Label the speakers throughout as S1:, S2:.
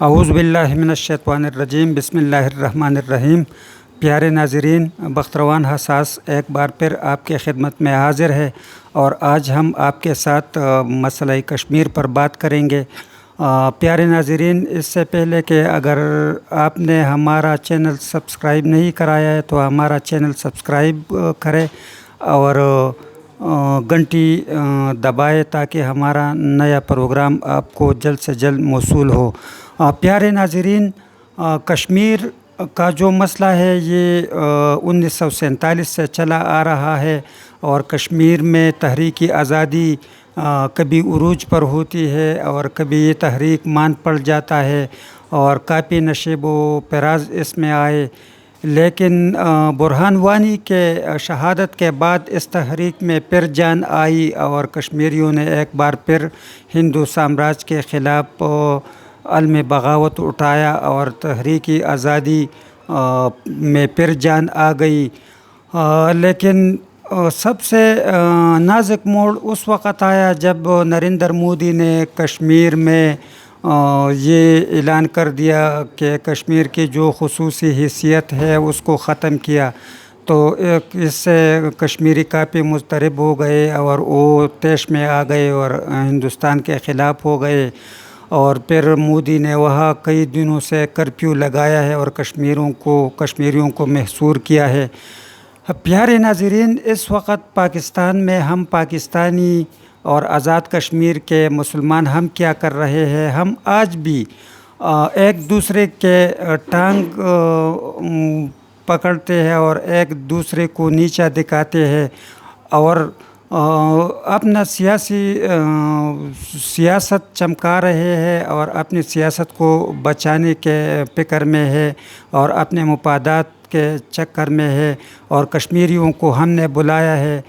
S1: اعوذ باللہ من الشیطان الرجیم، بسم اللہ الرحمن الرحیم۔ پیارے ناظرین، بختروان حساس ایک بار پھر آپ کے خدمت میں حاضر ہے اور آج ہم آپ کے ساتھ مسئلہ کشمیر پر بات کریں گے۔ پیارے ناظرین، اس سے پہلے کہ اگر آپ نے ہمارا چینل سبسکرائب نہیں کرایا ہے تو ہمارا چینل سبسکرائب کرے اور گھنٹی دبائے تاکہ ہمارا نیا پروگرام آپ کو جلد سے جلد موصول ہو۔ پیارے ناظرین، کشمیر کا جو مسئلہ ہے یہ 1947 سے چلا آ رہا ہے اور کشمیر میں تحریک آزادی کبھی عروج پر ہوتی ہے اور کبھی یہ تحریک مان پڑ جاتا ہے اور کافی نشیب و فراز اس میں آئے، لیکن برہان وانی کے شہادت کے بعد اس تحریک میں پھر جان آئی اور کشمیریوں نے ایک بار پھر ہندو سامراج کے خلاف علم بغاوت اٹھایا اور تحریکی آزادی میں پھر جان آ گئی۔ لیکن سب سے نازک موڑ اس وقت آیا جب نریندر مودی نے کشمیر میں یہ اعلان کر دیا کہ کشمیر کی جو خصوصی حیثیت ہے اس کو ختم کیا، تو اس سے کشمیری کافی مضطرب ہو گئے اور وہ طیش میں آ گئے اور ہندوستان کے خلاف ہو گئے، اور پھر مودی نے وہاں کئی دنوں سے کرفیو لگایا ہے اور کشمیریوں کو محصور کیا ہے۔ پیارے ناظرین، اس وقت پاکستان میں ہم پاکستانی اور آزاد کشمیر کے مسلمان ہم کیا کر رہے ہیں؟ ہم آج بھی ایک دوسرے کے ٹانگ پکڑتے ہیں اور ایک دوسرے کو نیچا دکھاتے ہیں اور اپنا سیاست چمکا رہے ہیں اور اپنی سیاست کو بچانے کے فکر میں ہے اور اپنے مفادات کے چکر میں ہے، اور کشمیریوں کو ہم نے بلایا ہے۔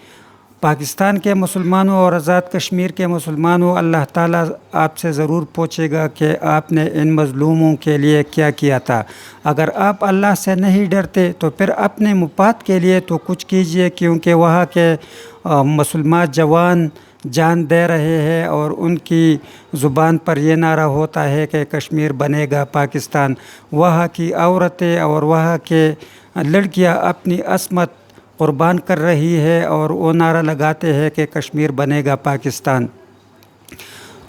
S1: پاکستان کے مسلمانوں اور آزاد کشمیر کے مسلمانوں، اللہ تعالیٰ آپ سے ضرور پوچھے گا کہ آپ نے ان مظلوموں کے لیے کیا کیا تھا۔ اگر آپ اللہ سے نہیں ڈرتے تو پھر اپنے مفاد کے لیے تو کچھ کیجئے، کیونکہ وہاں کے مسلمان جوان جان دے رہے ہیں اور ان کی زبان پر یہ نعرہ ہوتا ہے کہ کشمیر بنے گا پاکستان۔ وہاں کی عورتیں اور وہاں کے لڑکیاں اپنی عصمت قربان کر رہی ہے اور وہ نعرہ لگاتے ہیں کہ کشمیر بنے گا پاکستان۔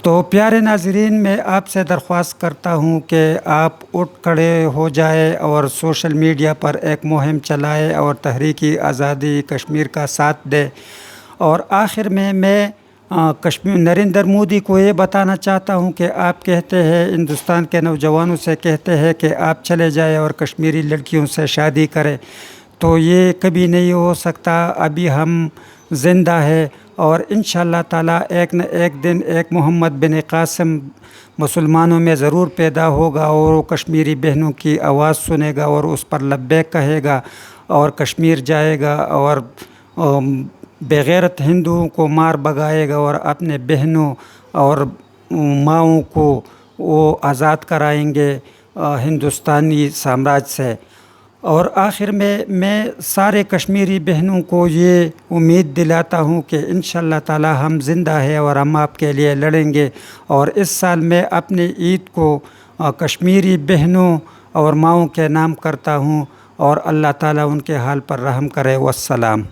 S1: تو پیارے ناظرین، میں آپ سے درخواست کرتا ہوں کہ آپ اٹھ کھڑے ہو جائے اور سوشل میڈیا پر ایک مہم چلائے اور تحریکی آزادی کشمیر کا ساتھ دے۔ اور آخر میں نریندر مودی کو یہ بتانا چاہتا ہوں کہ آپ کہتے ہیں، ہندوستان کے نوجوانوں سے کہتے ہیں کہ آپ چلے جائیں اور کشمیری لڑکیوں سے شادی کریں، تو یہ کبھی نہیں ہو سکتا۔ ابھی ہم زندہ ہے اور انشاءاللہ تعالیٰ ایک نہ ایک دن ایک محمد بن قاسم مسلمانوں میں ضرور پیدا ہوگا اور وہ کشمیری بہنوں کی آواز سنے گا اور اس پر لبیک کہے گا اور کشمیر جائے گا اور بغیرت ہندوؤں کو مار بگائے گا اور اپنے بہنوں اور ماؤں کو وہ آزاد کرائیں گے ہندوستانی سامراج سے۔ اور آخر میں سارے کشمیری بہنوں کو یہ امید دلاتا ہوں کہ انشاءاللہ تعالی ہم زندہ ہیں اور ہم آپ کے لیے لڑیں گے، اور اس سال میں اپنے عید کو کشمیری بہنوں اور ماؤں کے نام کرتا ہوں، اور اللہ تعالیٰ ان کے حال پر رحم کرے۔ والسلام۔